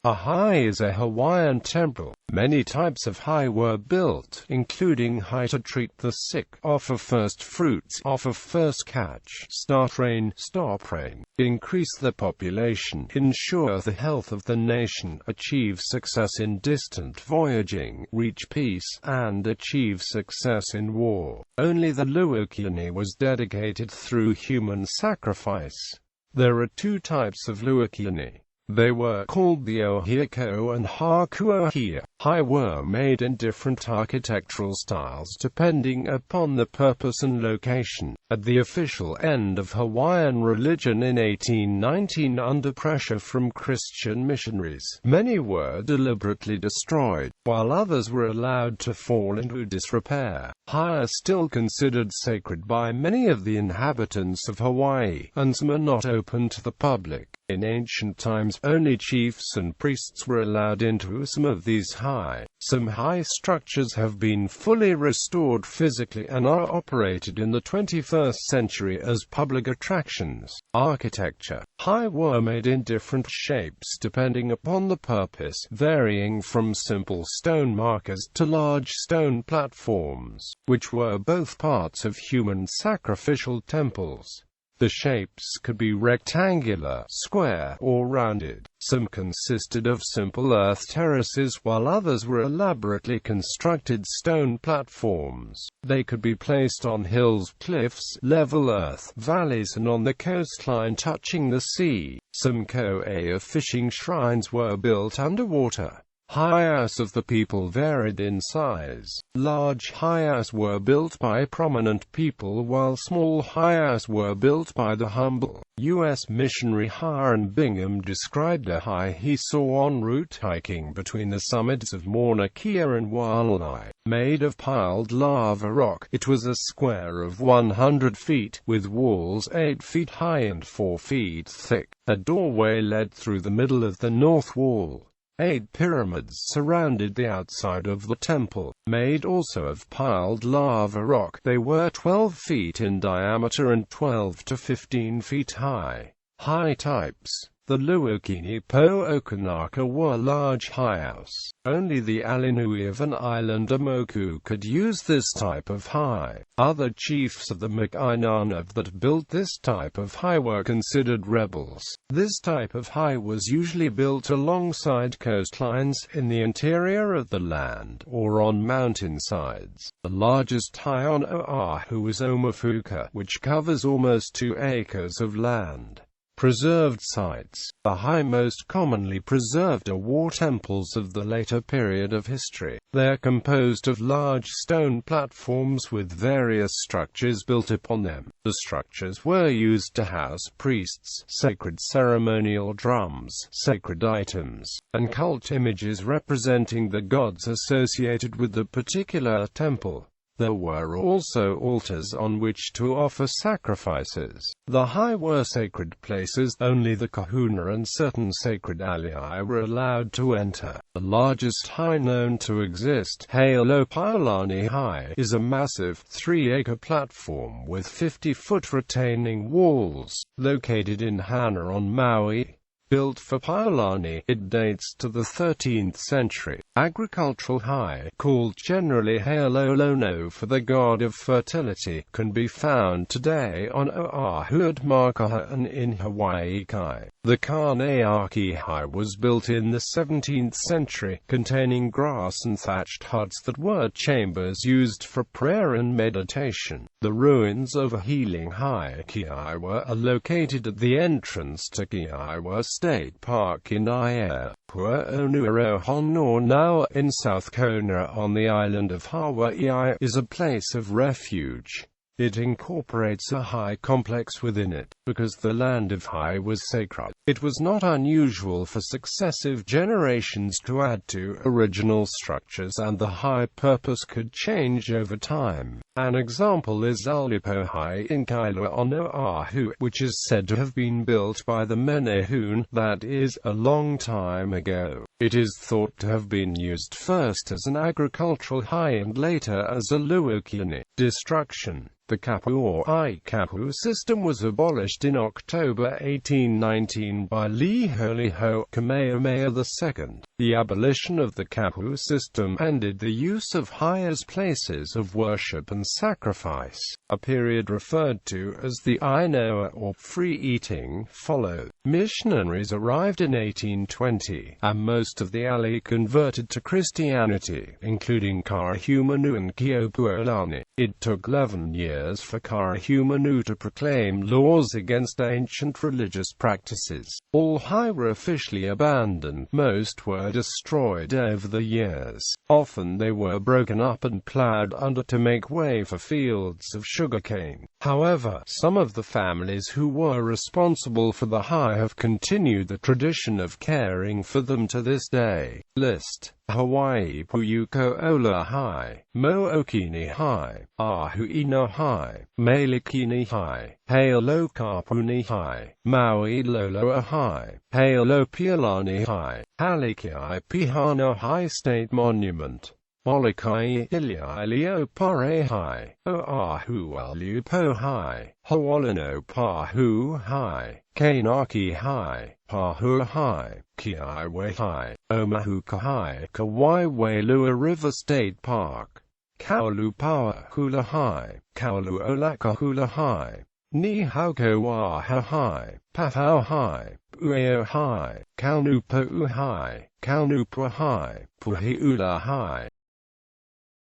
A Hai is a Hawaiian temple. Many types of Hai were built, including Hai to treat the sick, offer first fruits, offer first catch, start rain, stop rain, increase the population, ensure the health of the nation, achieve success in distant voyaging, reach peace, and achieve success in war. Only the luakini was dedicated through human sacrifice. There are two types of luakini. They were called the Ohiko and Hakuohia. Hai were made in different architectural styles depending upon the purpose and location. At the official end of Hawaiian religion in 1819, under pressure from Christian missionaries, many were deliberately destroyed, while others were allowed to fall into disrepair. Hai are still considered sacred by many of the inhabitants of Hawaii, and some are not open to the public. In ancient times, only chiefs and priests were allowed into some of these Hai. Some Hai structures have been fully restored physically and are operated in the 21st century as public attractions. Architecture. Hai were made in different shapes depending upon the purpose, varying from simple stone markers to large stone platforms, which were both parts of human sacrificial temples. The shapes could be rectangular, square, or rounded. Some consisted of simple earth terraces, while others were elaborately constructed stone platforms. They could be placed on hills, cliffs, level earth, valleys, and on the coastline touching the sea. Some koa fishing shrines were built underwater. Heiaus of the people varied in size. Large heiaus were built by prominent people, while small heiaus were built by the humble. U.S. missionary Hiram Bingham described a Hai he saw en route hiking between the summits of Mauna Kea and Waialae. Made of piled lava rock, it was a square of 100 feet, with walls 8 feet high and 4 feet thick. A doorway led through the middle of the north wall. 8 pyramids surrounded the outside of the temple, made also of piled lava rock. They were 12 feet in diameter and 12 to 15 feet high. Hai types. The luakini po Okanaka were large heiaus. Only the Alinui of an island Moku could use this type of Hai. Other chiefs of the Makainana that built this type of Hai were considered rebels. This type of Hai was usually built alongside coastlines, in the interior of the land, or on mountainsides. The largest Hai on Oahu was Omafuka, which covers almost 2 acres of land. Preserved sites. The Hai most commonly preserved are war temples of the later period of history. They are composed of large stone platforms with various structures built upon them. The structures were used to house priests, sacred ceremonial drums, sacred items, and cult images representing the gods associated with the particular temple. There were also altars on which to offer sacrifices. The Hai were sacred places. Only the kahuna and certain sacred alii were allowed to enter. The largest Hai known to exist, Heiau Paulani Hai, is a massive, 3-acre platform with 50-foot retaining walls, located in Hana on Maui. Built for Paulani, it dates to the 13th century. Agricultural Hai, called generally Heiau for the god of fertility, can be found today on Oahu at Makaha and in Hawaii Kai. The Kaneaki Hai was built in the 17th century, containing grass and thatched huts that were chambers used for prayer and meditation. The ruins of a healing Hai, Kaiwa, are located at the entrance to Kaiwa State Park in Aiea, Pu'unu'ero now in South Kona on the island of Hawaii, is a place of refuge. It incorporates a Hai complex within it. Because the land of Hai was sacred, it was not unusual for successive generations to add to original structures, and the Hai purpose could change over time. An example is Alipo Hai in Kailua on Oahu, which is said to have been built by the Menehune, that is, a long time ago. It is thought to have been used first as an agricultural high and later as a luakini. Destruction. The kapu or Aikapu system was abolished in October 1819 by Heiau Kamehameha II. The abolition of the kapu system ended the use of high as places of worship and sacrifice. A period referred to as the Inoa or free eating followed. Missionaries arrived in 1820, and most of the ali converted to Christianity, including Kahumanu and Keopuolani. It took 11 years for Kahumanu to proclaim laws against ancient religious practices. All high were officially abandoned. Most were destroyed over the years. Often they were broken up and plowed under to make way for fields of sugarcane. However, some of the families who were responsible for the high have continued the tradition of caring for them to this day. List: Hawaii Puyuko Ola High, Mo'okini High, Ahu'ino High, Malikini High, Heiau Kapuni High, Maui Loloa High, Heiau Pialani High, Halikai Pihano High State Monument, Molokai Ilia Leo Pare High, Oahualupo High, Hawalino Pahu High, Kainaki High, Pahu High, Kiaiwe High, Omahuka High, Kauai Lua River State Park, Kaulupawa Hula High, Kauluolaka Hula High, Nihaukoaha High, Pathau High, Pueo High, Kaunupu High, Kaunupua High, Puhiula High.